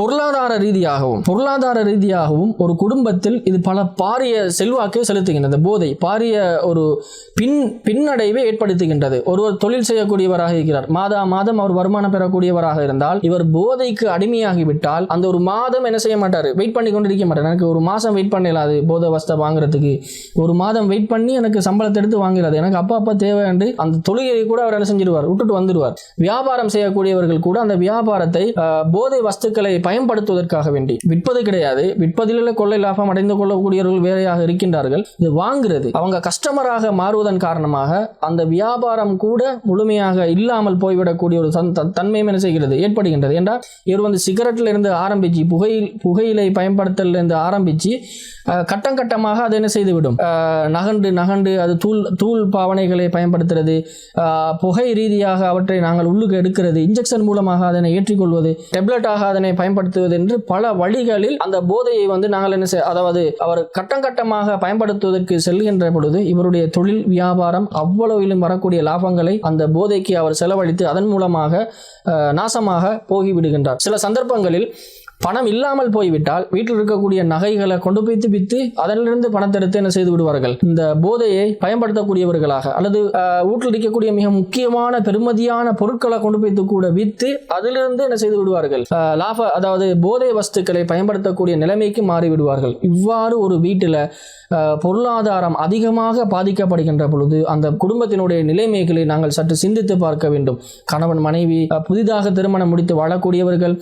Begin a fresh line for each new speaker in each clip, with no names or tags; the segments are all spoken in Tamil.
பொருளாதார ரீதியாகவும் ஒரு குடும்பத்தில் இது பல பாரிய செல்வாக்கை செலுத்துகின்றது. போதை பாரிய ஒரு பின்னடைவை ஏற்படுத்துகின்றது. ஒருவர் தொழில் செய்யக்கூடியவராக இருக்கிறார், மாதம் அவர் வருமானம் பெறக்கூடியவராக இருந்தால் இவர் போதைக்கு அடிமையாகிவிட்டால் அந்த ஒரு மாதம் என்ன செய்ய மாட்டார், வெயிட் பண்ணி கொண்டிருக்க மாட்டார். எனக்கு ஒரு மாதம் வெயிட் பண்ணலாது போதை வஸ்தை வாங்குறதுக்கு, ஒரு மாதம் வெயிட் பண்ணி எனக்கு சம்பளத்தை எடுத்து வாங்கலாது, எனக்கு அப்பா தேவை என்று அந்த தொழுகையை கூட அவர் என்ன செஞ்சிருவார், விட்டுட்டு வந்துடுவார். வியாபாரம் செய்யக்கூடியவர்கள் கூட அந்த வியாபாரத்தை போதை வஸ்துக்களை பயன்படுத்துவதற்காக வேண்டி விற்பது கிடையாது, விற்பதில் கொள்ளை லாபம் அடைந்து கொள்ளக்கூடியவர்கள் வேறையாக இருக்கின்றார்கள். இது வாங்குறது அவங்க கஸ்டமராக மாறுவதன் காரணமாக அந்த வியாபாரம் கூட முழுமையாக இல்லாமல் போய்விடக்கூடிய ஒரு தன்மையும் என்ன செய்கிறது, ஏற்படுகின்றது. என்றால் இவர் சிகரெட்ல இருந்து ஆரம்பிச்சு புகையிலை பயன்படுத்தல இருந்து ஆரம்பிச்சு கட்டம் கட்டமாக அதை என்ன செய்துவிடும், நகண்டு அது தூள் பாவனைகளை பயன்படுத்துறது, புகை ரீதியாக அவற்றை நாங்கள் உள்ளுக்கு எடுக்கிறது, இன்ஜெக்ஷன் மூலமாக அதனை ஏற்றிக்கொள்வது, டெப்லெட்டாக அதனை பயன்படுத்துவது என்று பல வழிகளில் அந்த போதையை நாங்கள் என்ன அதாவது அவர் கட்டம் கட்டமாக பயன்படுத்துவதற்கு செல்கின்ற பொழுது இவருடைய தொழில் வியாபாரம் அவ்வளவிலும் வரக்கூடிய லாபங்களை அந்த போதைக்கு அவர் செலவழித்து அதன் மூலமாக நாசமாக போகிவிடுகின்றார். சில சந்தர்ப்பங்களில் பணம் இல்லாமல் போய்விட்டால் வீட்டில் இருக்கக்கூடிய நகைகளை கொண்டு போய் வித்து அதனிலிருந்து பணத்தை எடுத்து என்ன செய்து விடுவார்கள், இந்த போதையை பயன்படுத்தக்கூடியவர்களாக அல்லது வீட்டில் இருக்கக்கூடிய மிக முக்கியமான பெருமதியான பொருட்களை கொண்டு போய் கூட வித்து அதிலிருந்து என்ன செய்து விடுவார்கள், அதாவது போதை வஸ்துக்களை பயன்படுத்தக்கூடிய நிலைமைக்கு மாறி விடுவார்கள். இவ்வாறு ஒரு வீட்டில் பொருளாதாரம் அதிகமாக பாதிக்கப்படுகின்ற பொழுது அந்த குடும்பத்தினுடைய நிலைமைகளை நாங்கள் சற்று சிந்தித்து பார்க்க வேண்டும். கணவன் மனைவி, புதிதாக திருமணம் முடித்து வாழக்கூடியவர்கள்,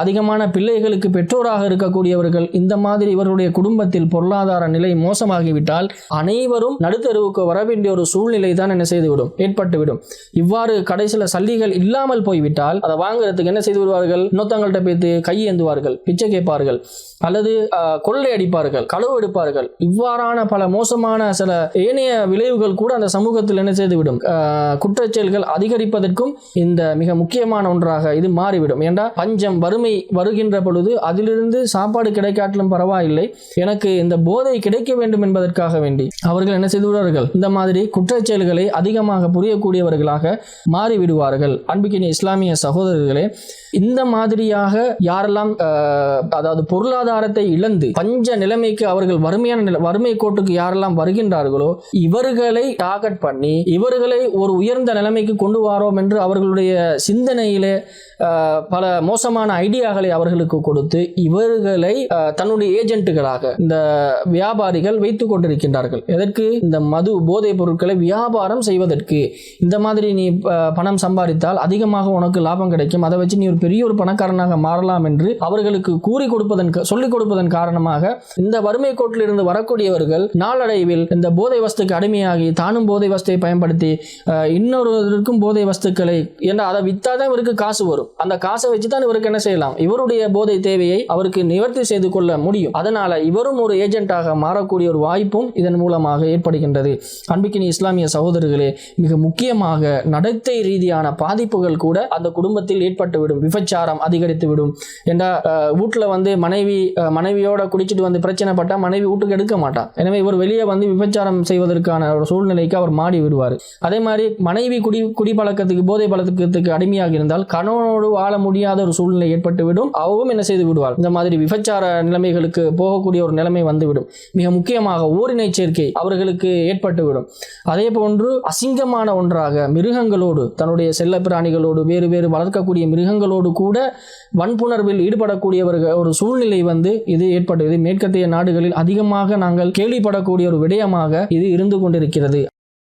அதிகமான பிள்ளைகளுக்கு பெற்றோராக இருக்கக்கூடியவர்கள், இந்த மாதிரி இவருடைய குடும்பத்தில் பொருளாதார நிலை மோசமாகிவிட்டால் அனைவரும் நடுத்தருவுக்கு வர வேண்டிய ஒரு சூழ்நிலை தான் என்ன செய்துவிடும், ஏற்பட்டுவிடும். இவ்வாறு கடைசியில் சல்லிகள் இல்லாமல் போய்விட்டால் அதை வாங்குறதுக்கு என்ன செய்து விடுவார்கள், இன்னொருத்தங்கள்ட்ட பேத்து கையேந்துவார்கள், பிச்சை கேட்பார்கள், அல்லது கொள்ளை அடிப்பார்கள், களவு எடுப்பார்கள். இவ்வாறான பல மோசமான சில ஏனைய விளைவுகள் கூட அந்த சமூகத்தில் என்ன செய்துவிடும், குற்றச்செயல்கள் அதிகரிப்பதற்கும் இந்த மிக முக்கியமான ஒன்றாக இது மாறிவிடும். ஏண்டா பஞ்சம் வறுமை வருகின்ற பொழுது அதிலிருந்து சாப்பாடு கிடைக்காட்டிலும் பரவாயில்லை, எனக்கு இந்த போதை கிடைக்க வேண்டும் என்பதற்காக வேண்டி அவர்கள் என்ன செய்து விடுவார்கள், இந்த மாதிரி குற்றச்செயல்களை அதிகமாக புரியக்கூடியவர்களாக மாறிவிடுவார்கள். அன்பிக்கினிய இஸ்லாமிய சகோதரர்களே, இந்த மாதிரியாக யாரெல்லாம் அதாவது பொருளாதாரத்தை இழந்து பஞ்ச நிலைமைக்கு அவர்கள் வறுமை கோட்டுக்கு யாரெல்லாம் வருகின்றார்களோ இவர்களை டார்கெட் பண்ணி இவர்களை ஒரு உயர்ந்த நிலைமைக்கு கொண்டு வரோம் என்று அவர்களுடைய சிந்தனையிலே பல மோசமான ஐடியாக்களை அவர்களுக்கு கொடுத்து இவர்களை தன்னுடைய ஏஜென்ட்டுகளாக இந்த வியாபாரிகள் வைத்துக் கொண்டிருக்கின்றார்கள். எதற்கு, இந்த மது போதை பொருட்களை வியாபாரம் செய்வதற்கு. இந்த மாதிரி நீ பணம் சம்பாதித்தால் அதிகமாக உனக்கு லாபம் கிடைக்கும், அதை வச்சு நீ ஒரு பெரிய ஒரு பணக்காரனாக மாறலாம் என்று அவர்களுக்கு சொல்லிக் கொடுப்பதன் காரணமாக இந்த வறுமை கோட்டில் இருந்து வரக்கூடியவர்கள் நாளடைவில் இந்த போதை வஸ்துக்கு அடிமையாகி தானும் போதை வஸ்துவை பயன்படுத்தி இன்னொருவருக்கும் போதை வஸ்துக்களை என்ற அதை வித்தாதான் இவருக்கு காசு வரும். அந்த காசை வச்சு தான் இவருக்கு என்ன செய்யலாம், இவருடைய போதை தேவையை அவருக்கு நிவர்த்தி செய்து கொள்ள முடியும். அதனால இவரும் ஒரு ஏஜென்ட்டாக மாறக்கூடிய ஒரு வாய்ப்பும் இதன் மூலமாக ஏற்படுகின்றது. அன்பிக்கினி இஸ்லாமிய சகோதரர்களே, மிக முக்கியமாக நடத்தை ரீதியான பாதிப்புகள் கூட அந்த குடும்பத்தில் ஏற்பட்டுவிடும். விபச்சாரம் அதிகரித்துவிடும். ஏண்டா வீட்டில் மனைவியோட குடிச்சிட்டு பிரச்சனை பட்டா மனைவி வீட்டுக்கு எடுக்க மாட்டான். எனவே இவர் வெளியே விபச்சாரம் செய்வதற்கான ஒரு சூழ்நிலைக்கு அவர் மாடி விடுவார். அதே மாதிரி மனைவி குடிப்பழக்கத்துக்கு போதை பழக்கத்துக்கு அடிமையாக இருந்தால் கணவனோடு வாழ முடியாத ஒரு சூழ்நிலை ஏற்பட்டுவிடும். அவவும் என்ன செய்து விடுவார், இந்த மாதிரி விபச்சார நிலைமைகளுக்கு போகக்கூடிய ஒரு நிலைமை வந்துவிடும். மிக முக்கியமாக ஓரினை சேர்க்கை அவர்களுக்கு ஏற்பட்டுவிடும். அதே போன்று அசிங்கமான ஒன்றாக மிருகங்களோடு, தன்னுடைய செல்ல பிராணிகளோடு, வேறு வேறு வளர்க்கக்கூடிய மிருகங்களோடு கூட வன்புணர்வில் ஈடுபடக்கூடியவர்கள் ஒரு சூழ்நிலை இது ஏற்பட்டது. மேற்கத்திய நாடுகளில் அதிகமாக நாங்கள் கேள்விப்படக்கூடிய ஒரு விடயமாக இது இருந்து கொண்டிருக்கிறது.